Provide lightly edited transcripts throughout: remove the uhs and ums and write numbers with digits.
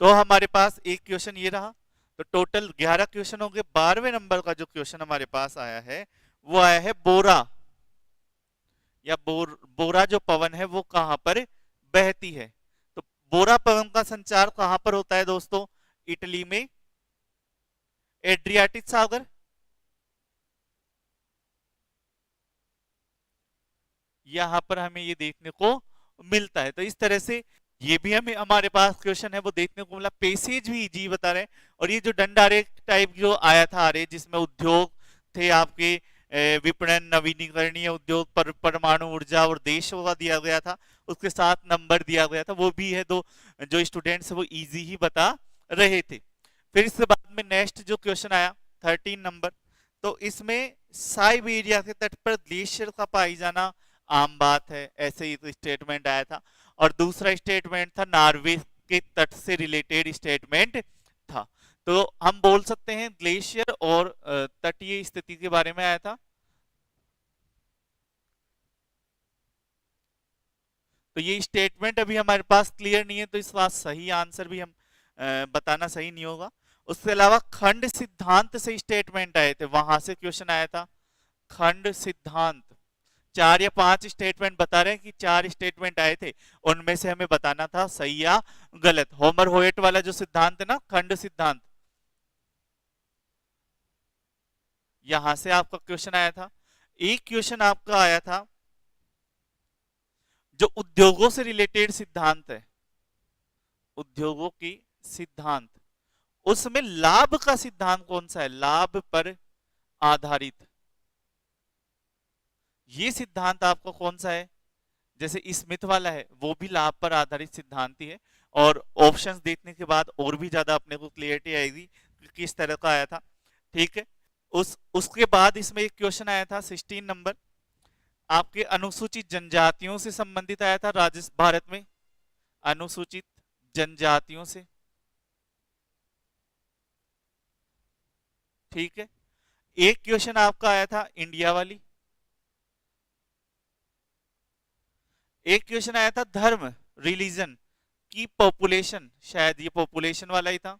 तो हमारे पास एक क्वेश्चन ये रहा, तो टोटल 11 क्वेश्चन होंगे। 12वें नंबर का जो क्वेश्चन हमारे पास आया है वो आया है बोरा या बोरा जो पवन है वो कहां पर बहती है। तो बोरा पवन का संचार कहां पर होता है दोस्तों? इटली में एड्रियाटिक सागर, यहां पर हमें ये देखने को मिलता है। तो इस तरह से ये भी हमें हमारे पास क्वेश्चन है वो देखने को मिला। पेसेज भी इजी बता रहे हैं। और ये जो डंडारेख टाइप जो आया था आरे, जिसमें उद्योग थे आपके, विपणन, नवीनीकरणीय उद्योग, परमाणु ऊर्जा और देशों का दिया गया था, उसके साथ नंबर दिया गया था, वो भी है दो जो स्टूडेंट्स वो इजी ही बता रहे थे। फिर इसके बाद में नेक्स्ट जो क्वेश्चन आया 13 नंबर, तो इसमें साइबेरिया के तट पर ग्लेशियर का पाई जाना आम बात है, ऐसे ही तो स्टेटमेंट आया था। और दूसरा स्टेटमेंट था नॉर्वे के तट से रिलेटेड स्टेटमेंट था। तो हम बोल सकते हैं ग्लेशियर और तटीय स्थिति के बारे में आया था। तो ये स्टेटमेंट अभी हमारे पास क्लियर नहीं है, तो इस बात सही आंसर भी हम बताना सही नहीं होगा। उसके अलावा खंड सिद्धांत से स्टेटमेंट आए थे, वहां से क्वेश्चन आया था खंड सिद्धांत। 4 या 5 स्टेटमेंट बता रहे हैं कि 4 स्टेटमेंट आए थे, उनमें से हमें बताना था सही या गलत। होमर होएट वाला जो सिद्धांत है ना, खंड सिद्धांत, यहां से आपका क्वेश्चन आया था। एक क्वेश्चन आपका आया था जो उद्योगों से रिलेटेड सिद्धांत है, उद्योगों की सिद्धांत, उसमें लाभ का सिद्धांत कौन सा है? लाभ पर आधारित ये सिद्धांत आपका कौन सा है? जैसे स्मिथ वाला है वो भी लाभ पर आधारित सिद्धांत ही है। और ऑप्शंस देखने के बाद और भी ज्यादा अपने को क्लियरिटी आएगी कि किस तरह का आया था। ठीक है, उसके बाद इसमें एक क्वेश्चन आया था 16 नंबर, आपके अनुसूचित जनजातियों से संबंधित आया था राजस्थान भारत में, अनुसूचित जनजातियों से। ठीक है, एक क्वेश्चन आपका आया था इंडिया वाली, एक क्वेश्चन आया था धर्म, रिलीजन की पॉपुलेशन, शायद ये पॉपुलेशन वाला ही था,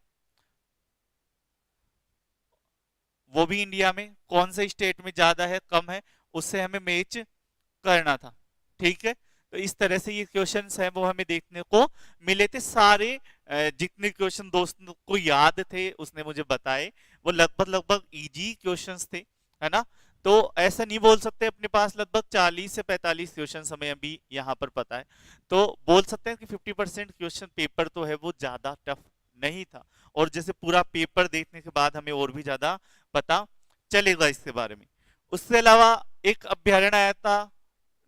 वो भी इंडिया में कौन से स्टेट में ज्यादा है कम है उससे हमें मैच करना था। ठीक है, तो इस तरह से ये क्वेश्चंस हैं वो हमें देखने को मिले थे। सारे जितने क्वेश्चन दोस्तों को याद थे उसने मुझे बताए, वो लगभग लगभग इजी क्वेश्चंस थे, है ना। तो ऐसा नहीं बोल सकते अपने पास लगभग 40 से 45 क्वेश्चन हमें अभी यहाँ पर पता है, तो बोल सकते हैं कि 50% क्वेश्चन पेपर तो है वो ज्यादा टफ नहीं था। और जैसे पूरा पेपर देखने के बाद हमें और भी ज्यादा पता चलेगा इसके बारे में। उसके अलावा एक अभ्यारण्य आया था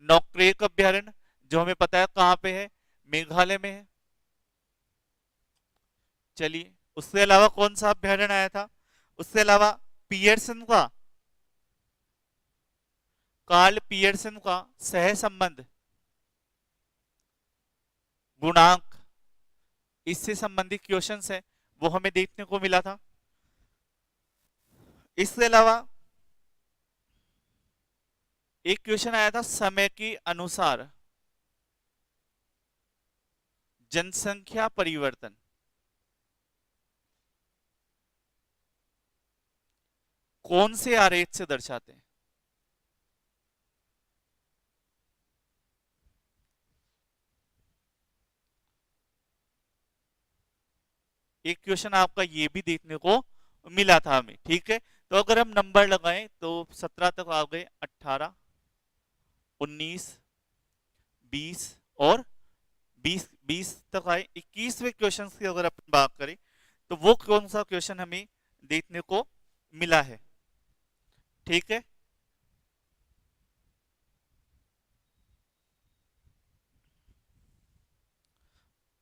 नौक्रेक अभ्यारण्य, जो हमें पता है कहां पे है, मेघालय में है। चलिए, उसके अलावा कौन सा अभ्यारण्य आया था? उसके अलावा पियर्सन का, कार्ल पियर्सन का सह संबंध गुणांक, इससे संबंधित क्वेश्चंस है वो हमें देखने को मिला था। इसके अलावा एक क्वेश्चन आया था समय के अनुसार जनसंख्या परिवर्तन, कौन से आरेख से दर्शाते हैं? एक क्वेश्चन आपका ये भी देखने को मिला था हमें। ठीक है, तो अगर हम नंबर लगाएं तो 17 तक आ गए, 18, 19, 20 और 20 तक आए। 21वें क्वेश्चन की अगर अपन बात करें तो वो कौन सा क्वेश्चन हमें देखने को मिला है? ठीक है,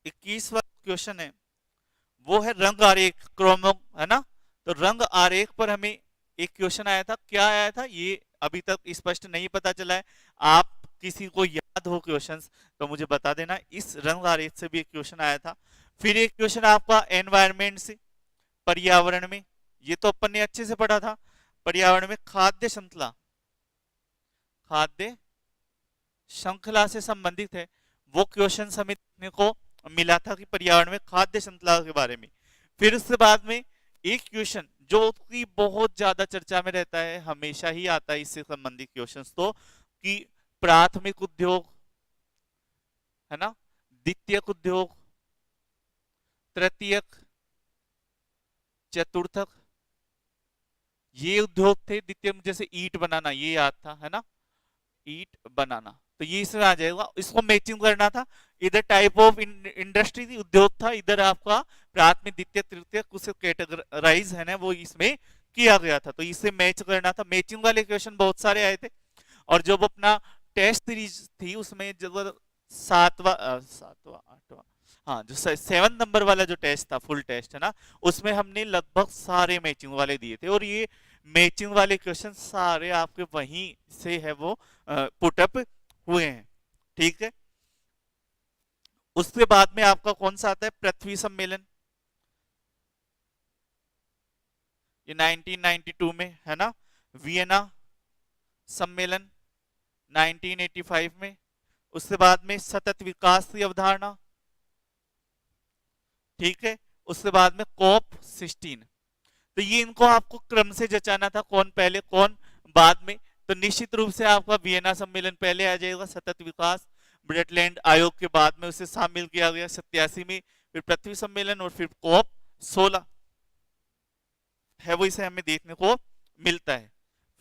इक्कीसवा क्वेश्चन है वो है रंग आरेख, क्रोमो, है ना। तो रंग आरेख पर हमें एक क्वेश्चन आया था, क्या आया था ये अभी तक स्पष्ट नहीं पता चला है। आप किसी को याद हो क्वेश्चंस तो मुझे बता देना। इस रंग आरेख से भी एक क्वेश्चन आया था। फिर एक क्वेश्चन आपका एनवायरमेंट से, पर्यावरण में, ये तो अपन ने अच्छे से पढ़ा था। पर्यावरण में खाद्य श्रृंखला, खाद्य श्रृंखला से संबंधित है वो क्वेश्चन हमें देखने को मिला था कि पर्यावरण में खाद्य श्रृंखला के बारे में। फिर उसके बाद में एक क्वेश्चन जो कि बहुत ज्यादा चर्चा में रहता है, हमेशा ही आता है इससे संबंधित क्वेश्चंस, तो कि प्राथमिक उद्योग, है ना, द्वितीयक उद्योग, तृतीयक, चतुर्थक, ये उद्योग थे। द्वितीय में जैसे ईट बनाना, ये याद था, है ना, ईट बनाना, तो ये इसमें आ जाएगा। इसको मैचिंग करना था, इधर टाइप ऑफ इंडस्ट्री थी, उद्योग था, इधर आपका प्राथमिक द्वितीय तृतीय कुछ कैटेगराइज है ना वो इसमें किया गया था, तो इसे मैच करना था। मैचिंग वाले क्वेश्चन बहुत सारे आए थे। और जब अपना टेस्ट सीरीज थी उसमें जब सातवां आठवां, हाँ, जो 7 नंबर वाला जो टेस्ट था, फुल टेस्ट, है ना, उसमें हमने लगभग सारे मैचिंग वाले दिए थे। और ये मैचिंग वाले क्वेश्चन सारे आपके वहीं से है वो पुटअप हुए हैं, ठीक है। उसके बाद में आपका कौन सा आता है, पृथ्वी सम्मेलन, ये 1992 में, है ना। वियना सम्मेलन 1985 में। उसके बाद में सतत विकास की अवधारणा, ठीक है। उसके बाद में कॉप 16। तो ये इनको आपको क्रम से जचाना था, कौन पहले कौन बाद में। तो निश्चित रूप से आपका वियना सम्मेलन पहले आ जाएगा, सतत विकास ब्रेटलैंड आयोग के बाद में उसे शामिल किया गया 87 में, फिर पृथ्वी सम्मेलन और फिर कॉप 16 है वो इसे हमें देखने को मिलता है।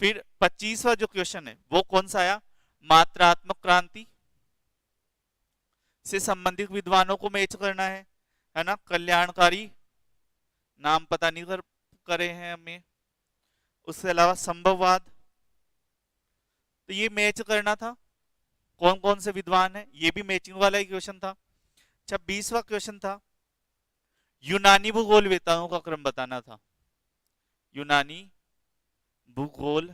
फिर 25वां जो क्वेश्चन है वो कौन सा आया, मात्रात्मक क्रांति से संबंधित विद्वानों को मैच करना है ना। कल्याणकारी, नाम पता नहीं करे हैं हमें। उसके अलावा संभववाद, तो ये मैच करना था कौन कौन से विद्वान है, ये भी मैचिंग वाला ही क्वेश्चन था। 26वां क्वेश्चन था यूनानी भूगोल वेताओं का क्रम बताना था। यूनानी भूगोल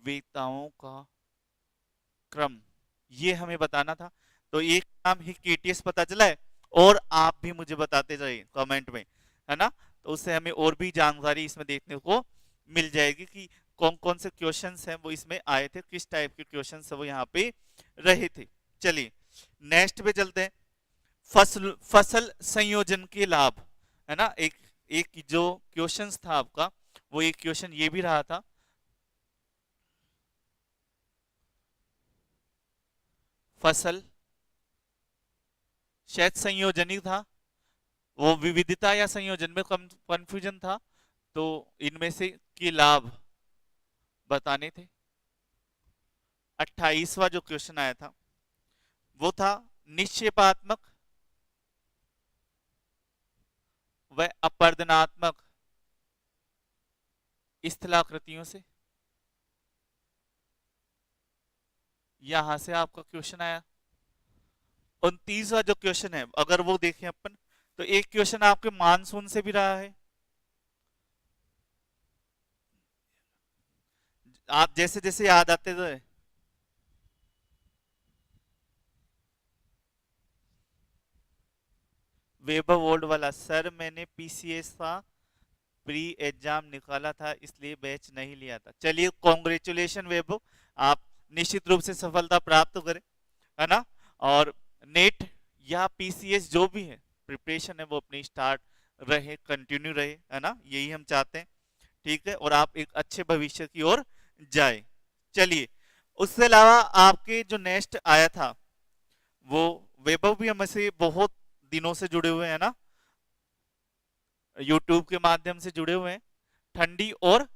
वेताओं का क्रम ये हमें बताना था। तो एक नाम हिकेटियस पता चला है, और आप भी मुझे बताते जाइए कमेंट में, है ना, तो उससे हमें और भी जानकारी इसमें देखने को मिल जाएगी कि कौन कौन से क्वेश्चंस हैं वो इसमें आए थे, किस टाइप के क्वेश्चंस वो यहाँ पे रहे थे। चलिए नेक्स्ट पे चलते हैं। फसल संयोजन के लाभ, है ना। एक एक जो क्वेश्चंस था आपका वो एक क्वेश्चन ये भी रहा था, फसल शायद संयोजन ही था, वो विविधता या संयोजन में कंफ्यूजन था, तो इनमें से के लाभ बताने थे। 28वां जो क्वेश्चन आया था वो था निक्षेपात्मक व अपर्दनात्मक स्थलाकृतियों से, यहां से आपका क्वेश्चन आया। 29वां जो क्वेश्चन है अगर वो देखें अपन, तो एक क्वेश्चन आपके मानसून से भी रहा है। आप जैसे जैसे याद आते थे, वैभव ओल्ड वाला, सर मैंने पीसीएस का प्री एग्जाम निकाला था इसलिए बैच नहीं लिया था। चलिए कॉन्ग्रेचुलेशन वैभव, आप निश्चित रूप से सफलता प्राप्त करें, है ना। और नेट या पीसीएस जो भी है प्रिपरेशन है वो अपनी स्टार्ट रहे, कंटिन्यू रहे, है ना, यही हम चाहते हैं, ठीक है। और आप एक अच्छे भविष्य की ओर जाए। चलिए उसके अलावा आपके जो नेक्स्ट आया था वो वैभव भी हमसे बहुत दिनों से जुड़े हुए हैं ना, यूट्यूब के माध्यम से जुड़े हुए हैं। ठंडी और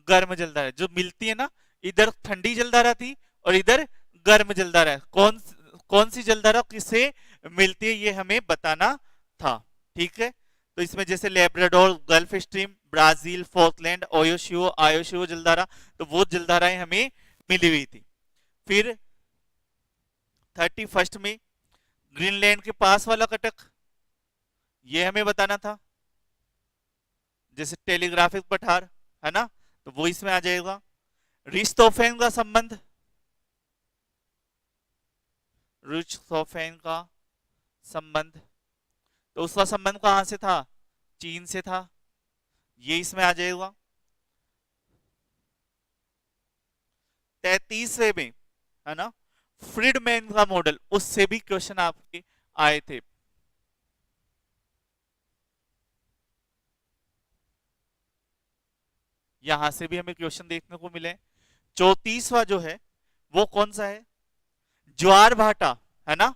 गर्म जलधारा जो मिलती है ना, इधर ठंडी जलधारा थी और इधर गर्म जलधारा है, कौन सी जलधारा किससे मिलती है ये हमें बताना था, ठीक है। तो इसमें जैसे Labrador, gulf stream, Brazil, Falkland, ओयोशियो, आयोशियो जलधारा, तो वो जलधाराएं हमें मिली हुई थी। फिर 31 में ग्रीनलैंड के पास वाला कटक, ये हमें बताना था, जैसे टेलीग्राफिक पठार, है ना, तो वो इसमें आ जाएगा। रिश्तोफेन का संबंध, रिश्तोफेन का संबंध, तो उसका संबंध कहां से था, चीन से था, ये इसमें आ जाएगा। 33वें में, है ना, फ्रीडमैन का मॉडल, उससे भी क्वेश्चन आपके आए थे। यहां से भी हमें क्वेश्चन देखने को मिले। 34वां जो है वो कौन सा है, ज्वार भाटा, है ना,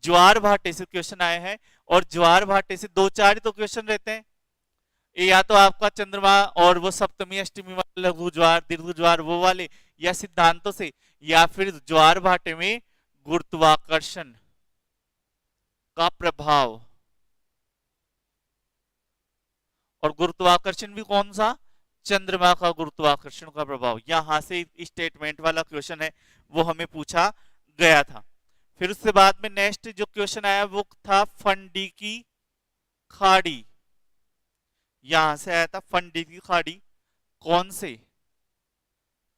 ज्वार भाटे से क्वेश्चन आए हैं। और ज्वार भाटे से दो चार ही तो क्वेश्चन रहते हैं, ये या तो आपका चंद्रमा और वो सप्तमी अष्टमी वाला लघु ज्वार दीर्घ ज्वार वो वाले, या सिद्धांतों से, या फिर ज्वार भाटे में गुरुत्वाकर्षण का प्रभाव। और गुरुत्वाकर्षण भी कौन सा, चंद्रमा का गुरुत्वाकर्षण का प्रभाव। यहां से स्टेटमेंट वाला क्वेश्चन है वो हमें पूछा गया था। फिर उसके बाद में नेक्स्ट जो क्वेश्चन आया वो था फंडी की खाड़ी। यहां से आया था फंडी की खाड़ी कौन से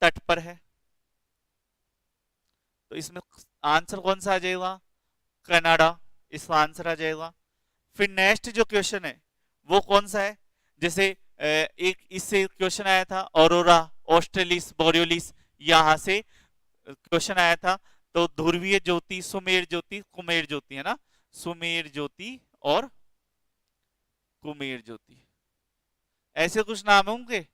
तट पर है, तो इसमें आंसर कौन सा आ जाएगा, कनाडा, इसका आंसर आ जाएगा। फिर नेक्स्ट जो क्वेश्चन है वो कौन सा है, जैसे एक इससे क्वेश्चन आया था ऑरोरा ऑस्ट्रेलिस बोरियोलिस, यहां से क्वेश्चन आया था। तो ध्रुवीय ज्योति, सुमेर ज्योति, कुमेर ज्योति, है ना, सुमेर ज्योति और कुमेर ज्योति, ऐसे कुछ नाम होंगे।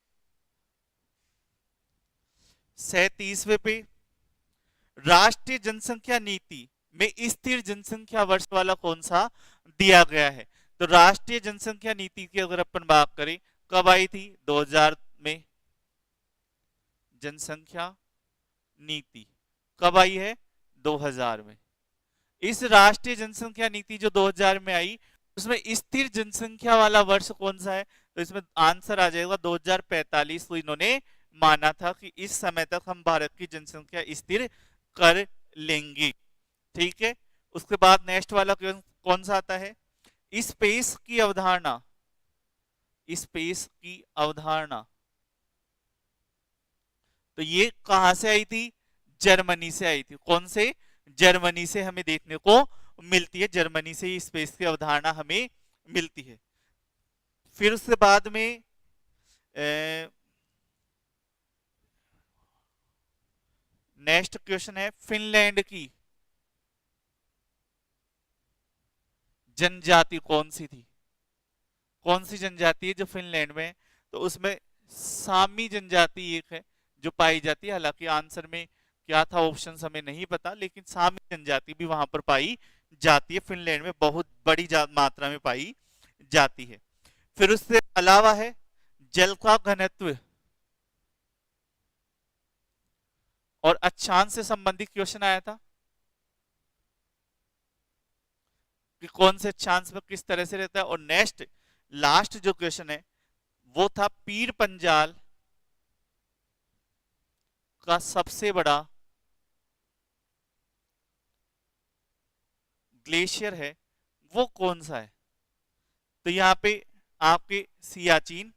37वें पे राष्ट्रीय जनसंख्या नीति में स्थिर जनसंख्या वर्ष वाला कौन सा दिया गया है। तो राष्ट्रीय जनसंख्या नीति की अगर अपन बात करें कब आई थी, 2000 में। जनसंख्या नीति कब आई है, 2000 में। इस राष्ट्रीय जनसंख्या नीति जो 2000 में आई उसमें स्थिर जनसंख्या वाला वर्ष कौन सा है, तो इसमें आंसर आ जाएगा 2045। तो इन्होंने माना था कि इस समय तक हम भारत की जनसंख्या स्थिर कर लेंगे। ठीक है, उसके बाद नेक्स्ट वाला कौन सा आता है, स्पेस की अवधारणा। स्पेस की अवधारणा तो ये कहां से आई थी, जर्मनी से आई थी। कौन से, जर्मनी से हमें देखने को मिलती है, जर्मनी से स्पेस की अवधारणा हमें मिलती है। फिर उसके बाद में नेक्स्ट क्वेश्चन है फिनलैंड की जनजाति कौन सी थी, कौन सी जनजाति है जो फिनलैंड में है, तो उसमें सामी जनजाति एक है जो पाई जाती है। हालांकि आंसर में क्या था ऑप्शन हमें नहीं पता, लेकिन सामी जनजाति भी वहां पर पाई जाती है, फिनलैंड में बहुत बड़ी मात्रा में पाई जाती है। फिर उससे अलावा है जल का घनत्व और अक्षांश से संबंधित क्वेश्चन आया था कि कौन से अक्षांश में किस तरह से रहता है। और नेक्स्ट लास्ट जो क्वेश्चन है वो था पीर पंजाल का सबसे बड़ा ग्लेशियर है वो कौन सा है, तो यहां पे आपके सियाचिन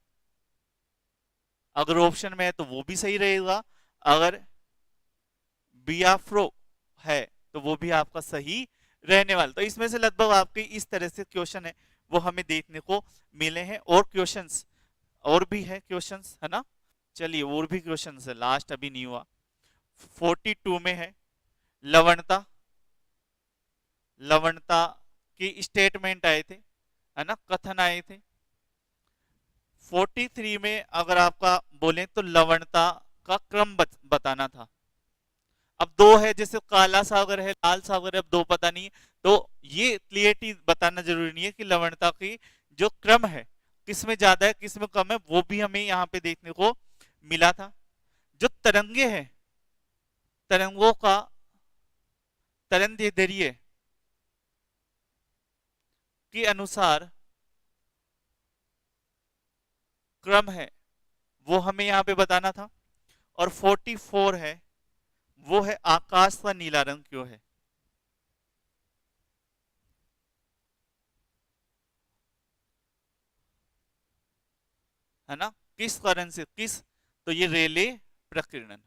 अगर ऑप्शन में है तो वो भी सही रहेगा, अगर बियाफ्रो है तो वो भी आपका सही रहने वाला। तो इसमें से लगभग आपके इस तरह से क्वेश्चन है वो हमें देखने को मिले हैं। और क्वेश्चंस और भी है क्वेश्चंस, है ना, चलिए और भी क्वेश्चंस है, लास्ट अभी नहीं हुआ। 42 में है लवणता, लवणता के स्टेटमेंट आए थे, है ना, कथन आए थे। 43 में अगर आपका बोले तो लवणता का क्रम बताना था। अब दो है, जैसे काला सागर है, लाल सागर है, अब दो पता नहीं है, तो ये क्लियरिटी बताना जरूरी नहीं है कि लवणता की जो क्रम है किसमें ज्यादा है किसमें कम है, वो भी हमें यहाँ पे देखने को मिला था। जो तरंगे हैं, तरंगों का तरंगदैर्ध्य के अनुसार क्रम है वो हमें यहाँ पे बताना था। और 44 है वो है आकाश का नीला रंग क्यों है ना, किस कारण से, किस, तो ये रेले प्रकीर्णन।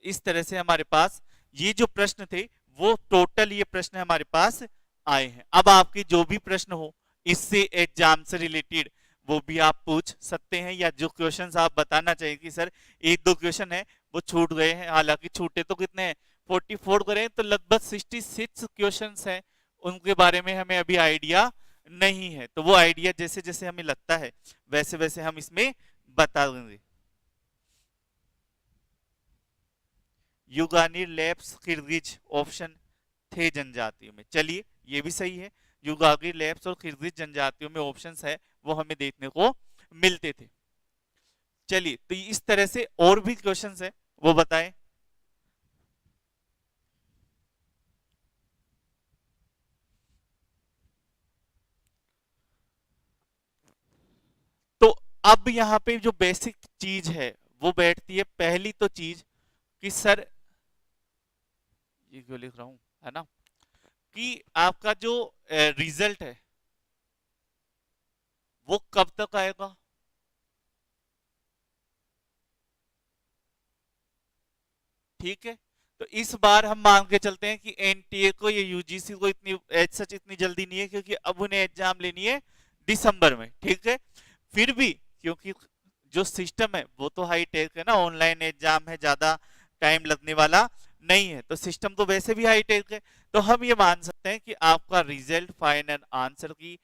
इस तरह से हमारे पास ये जो प्रश्न थे वो टोटल ये प्रश्न हमारे पास आए हैं। अब आपके जो भी प्रश्न हो इससे एग्जाम से रिलेटेड वो भी आप पूछ सकते हैं, या जो क्वेश्चंस आप बताना चाहिए कि सर एक दो क्वेश्चन है वो छूट गए हैं, हालांकि छूटे तो कितने हैं 44 करें तो लगभग 66 क्वेश्चंस हैं, उनके बारे में हमें अभी आइडिया नहीं है। तो वो आइडिया जैसे जैसे हमें लगता है वैसे वैसे हम इसमें बता देंगे। युगानी लैब्स किर्गिज ऑप्शन थे जनजातियों में, चलिए ये भी सही है। युगानी लैब्स और किर्गिज जनजातियों में ऑप्शंस है वो हमें देखने को मिलते थे। चलिए तो इस तरह से और भी क्वेश्चंस है वो बताएं। तो अब यहाँ पे जो बेसिक चीज है वो बैठती है। पहली तो चीज कि सर, ये क्यों लिख रहा हूं, है ना, कि आपका जो रिजल्ट है वो कब तक आएगा। ठीक है, तो इस बार हम मान के चलते हैं कि एनटीए को या यूजीसी को इतनी एज सच इतनी जल्दी नहीं है, क्योंकि अब उन्हें एग्जाम लेनी है दिसंबर में। ठीक है, फिर भी क्योंकि जो सिस्टम है वो तो हाई टेक है ना, ऑनलाइन एग्जाम है, ज्यादा टाइम लगने वाला नहीं है, तो सिस्टम तो वैसे भी हाई टेक है। तो हम ये मान सकते हैं कि आपका रिजल्ट फाइनल आंसर की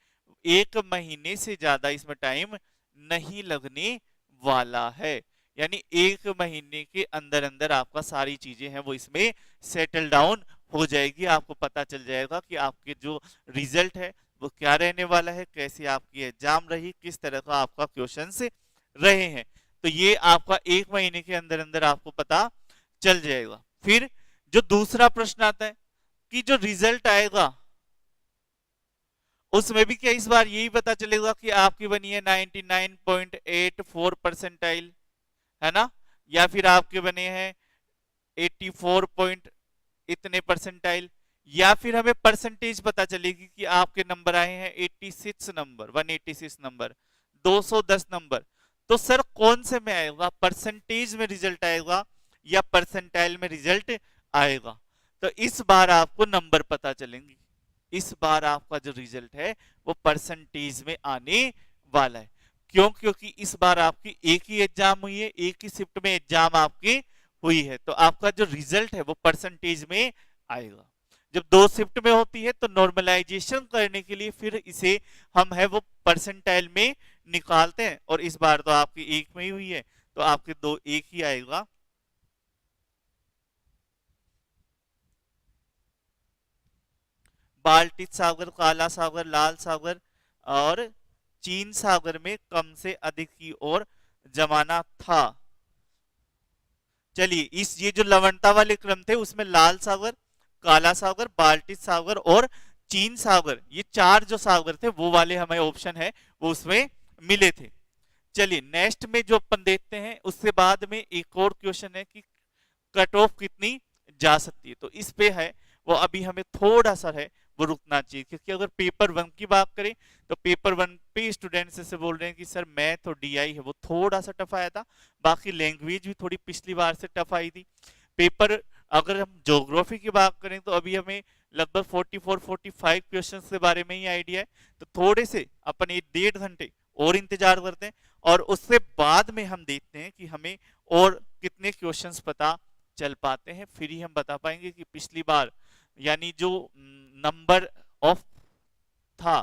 1 महीने से ज्यादा इसमें टाइम नहीं लगने वाला है। यानी 1 महीने के अंदर अंदर आपका सारी चीजें हैं वो इसमें सेटल डाउन हो जाएगी। आपको पता चल जाएगा कि आपके जो रिजल्ट है वो क्या रहने वाला है, कैसी आपकी एग्जाम रही, किस तरह का आपका क्वेश्चंस रहे हैं। तो ये आपका 1 महीने के अंदर अंदर आपको पता चल जाएगा। फिर जो दूसरा प्रश्न आता है कि जो रिजल्ट आएगा उसमें भी क्या इस बार यही पता चलेगा कि आपकी बनी है 99.84 परसेंटाइल, है ना, या फिर आपके बने हैं 84 पॉइंट इतने परसेंटाइल, या फिर हमें परसेंटेज पता चलेगी कि आपके नंबर आए हैं 86 नंबर, 186 नंबर, 210 नंबर। तो सर कौन से में आएगा, परसेंटेज में रिजल्ट आएगा या परसेंटाइल में रिजल्ट आएगा। तो इस बार आपको नंबर पता चलेंगे। इस बार आपका जो रिजल्ट है वो परसेंटेज में आने वाला है। क्यों, क्योंकि इस बार आपकी एक ही एग्जाम हुई है, एक ही शिफ्ट में एग्जाम आपकी हुई है, तो आपका जो रिजल्ट है वो परसेंटेज में आएगा। जब 2 शिफ्ट में होती है तो नॉर्मलाइजेशन करने के लिए फिर इसे हम है वो परसेंटाइल में निकालते हैं, और इस बार तो आपकी एक में ही हुई है तो आपके 2 एक ही आएगा। बाल्टिक सागर, काला सागर, लाल सागर और चीन सागर में कम से अधिक की ओर जमाना था। चलिए इस ये जो लवणता वाले क्रम थे उसमें लाल सागर, काला सागर, बाल्टिक सागर और चीन सागर, ये 4 जो सागर थे वो वाले हमें ऑप्शन है वो उसमें मिले थे। चलिए नेक्स्ट में जो अपन देखते हैं उससे बाद में एक और क्वेश्चन है कि कट ऑफ कितनी जा सकती है। तो इस पे है वो अभी हमें थोड़ा सा है वो रुकना चाहिए, क्योंकि अगर पेपर 1 की बात करें तो पेपर 1 पे स्टूडेंट्स ऐसे बोल रहे हैं कि सर मैथ और डीआई है वो थोड़ा सा टफ आया था, बाकी लैंग्वेज भी थोड़ी पिछली बार से टफ आई थी। पेपर अगर हम ज्योग्राफी की बात करें तो अभी हमें लगभग 44-45 क्वेश्चंस के बारे में ही आइडिया है, तो थोड़े से अपन 1-1.5 घंटे और इंतजार करते हैं, और उससे बाद में हम देखते हैं कि हमें और कितने क्वेश्चंस पता चल पाते हैं, फिर ही हम बता पाएंगे कि पिछली बार यानी जो नंबर ऑफ था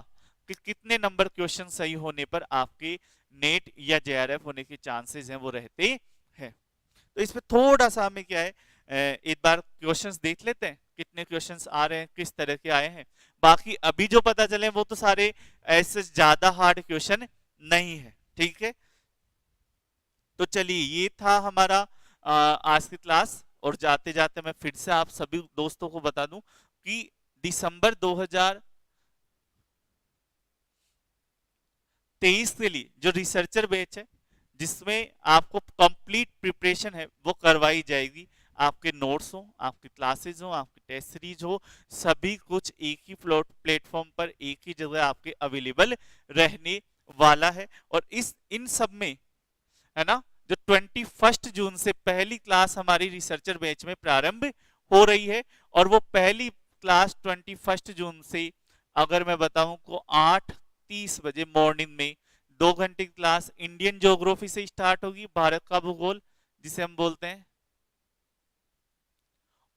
कि कितने नंबर क्वेश्चन सही होने पर आपके नेट या जेआरएफ होने के चांसेस हैं वो रहते हैं। तो इसमें थोड़ा सा हमें क्या है, एक बार क्वेश्चंस देख लेते हैं कितने क्वेश्चंस आ रहे हैं, किस तरह के आए हैं। बाकी अभी जो पता चले वो तो सारे ऐसे ज्यादा हार्ड क्वेश्चन नहीं है। ठीक है, तो चलिए ये था हमारा आज की क्लास, और जाते जाते मैं फिर से आप सभी दोस्तों को बता दूं कि दिसंबर 2023 के लिए जो रिसर्चर बैच है जिसमें आपको कंप्लीट प्रिपरेशन है वो करवाई जाएगी। आपके नोट्स हो, आपकी क्लासेस हो, आपकी टेस्ट सीरीज हो, सभी कुछ एक ही प्लेटफॉर्म पर एक ही जगह आपके अवेलेबल रहने वाला है। और इस इन सब में है ना, जो 21 जून से पहली क्लास हमारी रिसर्चर बैच में प्रारंभ हो रही है, और वो पहली क्लास 21 जून से अगर मैं बताऊं को 8:30 बजे मॉर्निंग में 2 घंटे की क्लास इंडियन ज्योग्राफी से स्टार्ट होगी, भारत का भूगोल जिसे हम बोलते हैं,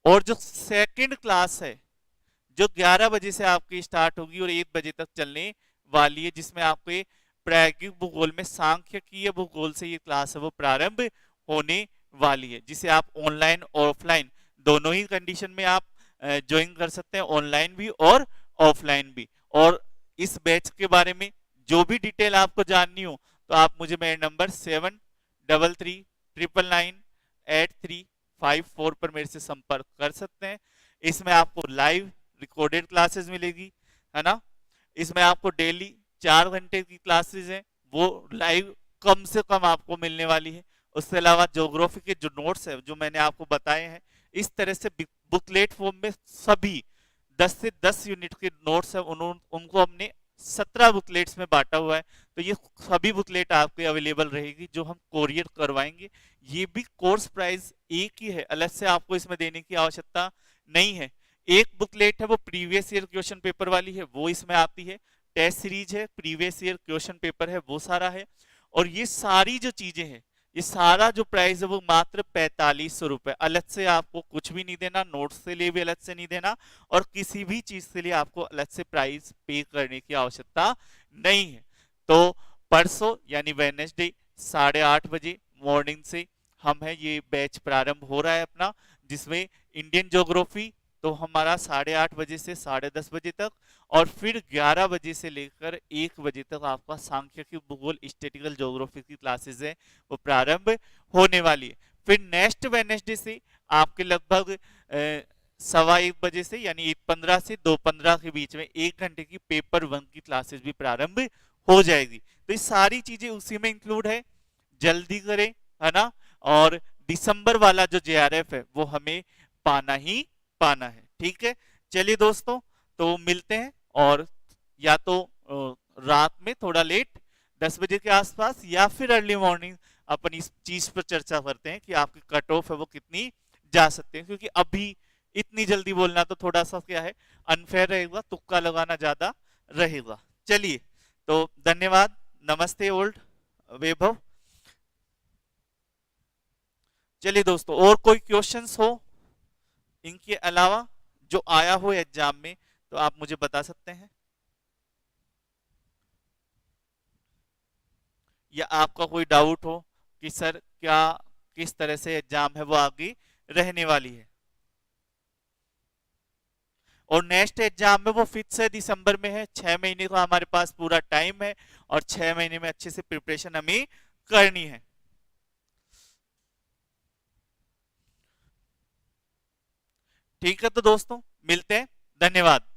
और जो सेकंड क्लास है जो 11 बजे से आपकी स्टार्ट होगी और 1 बजे तक चलने वाली है, जिसमें आपके प्रायोगिक भूगोल में सांख्यिकीय भूगोल से ये क्लास है वो प्रारंभ होने वाली है, जिसे आप ऑनलाइन और ऑफलाइन दोनों ही कंडीशन में आप ज्वाइन कर सकते हैं, ऑनलाइन भी और ऑफलाइन भी। और इस बैच के बारे में जो भी डिटेल आपको जाननी हो तो आप मुझे मेरे नंबर 7339998354 पर मेरे से संपर्क कर सकते हैं। इसमें आपको लाइव रिकॉर्डेड क्लासेस मिलेगी, है ना। इसमें आपको डेली 4 घंटे की क्लासेस हैं वो लाइव कम से कम आपको मिलने वाली है। उसके अलावा ज्योग्राफी के जो नोट्स है जो मैंने आपको बताए हैं, इस तरह से बुकलेट फॉर्म में सभी 10 से 10 यूनिट के नोट्स है उनको हमने 17 बुकलेट्स में बांटा हुआ है। तो ये सभी बुकलेट आपके अवेलेबल रहेगी जो हम कोरियर करवाएंगे। ये भी कोर्स प्राइस एक ही है, अलग से आपको इसमें देने की आवश्यकता नहीं है। एक बुकलेट है वो प्रीवियस ईयर क्वेश्चन पेपर वाली है, वो इसमें आती है। टेस्ट सीरीज है, प्रीवियस ईयर क्वेश्चन पेपर है, वो सारा है। और ये सारी जो चीजें हैं, ये सारा जो प्राइस है वो मात्र 4500 रुपए। अलग से आपको कुछ भी नहीं देना, नोट्स के लिए भी अलग से नहीं देना, और किसी भी चीज के लिए आपको अलग से प्राइस पे करने की आवश्यकता नहीं है। तो परसों यानी वेडनेसडे 8:30 बजे मॉर्निंग से हम है ये बैच प्रारंभ हो रहा है अपना, जिसमें इंडियन ज्योग्राफी तो हमारा 8:30 बजे से 10:30 बजे तक, और फिर 11 बजे से लेकर 1 बजे तक आपका सांख्यिकी भूगोल स्टैटिकल ज्योग्राफी की क्लासेस है वो प्रारंभ होने वाली है। फिर नेक्स्ट वेडनेसडे से आपके लगभग 1:15 बजे से यानी 1:15 से 2:15 के बीच में 1 घंटे की पेपर 1 की क्लासेस भी प्रारंभ हो जाएगी। तो ये सारी चीजें उसी में इंक्लूड है, जल्दी करें, है ना। और दिसंबर वाला जो JRF है वो हमें पाना ही पाना है, ठीक है। चलिए दोस्तों, तो मिलते हैं, और या तो रात में थोड़ा लेट 10 बजे के आसपास या फिर अर्ली मॉर्निंग अपन इस चीज पर चर्चा करते हैं कि आपकी कट ऑफ है वो कितनी जा सकते हैं, क्योंकि अभी इतनी जल्दी बोलना तो थोड़ा सा क्या है अनफेयर रहेगा, तुक्का लगाना ज्यादा रहेगा। चलिए, तो धन्यवाद, नमस्ते ओल्ड वैभव। चलिए दोस्तों, और कोई क्वेश्चंस हो इनके अलावा जो आया हो एग्जाम में तो आप मुझे बता सकते हैं, या आपका कोई डाउट हो कि सर क्या किस तरह से एग्जाम है वो आगे रहने वाली है। और नेक्स्ट एग्जाम में वो फिक्स है, दिसंबर में है। 6 महीने का हमारे पास पूरा टाइम है, और 6 महीने में अच्छे से प्रिपरेशन हमें करनी है। ठीक है, तो दोस्तों मिलते हैं, धन्यवाद।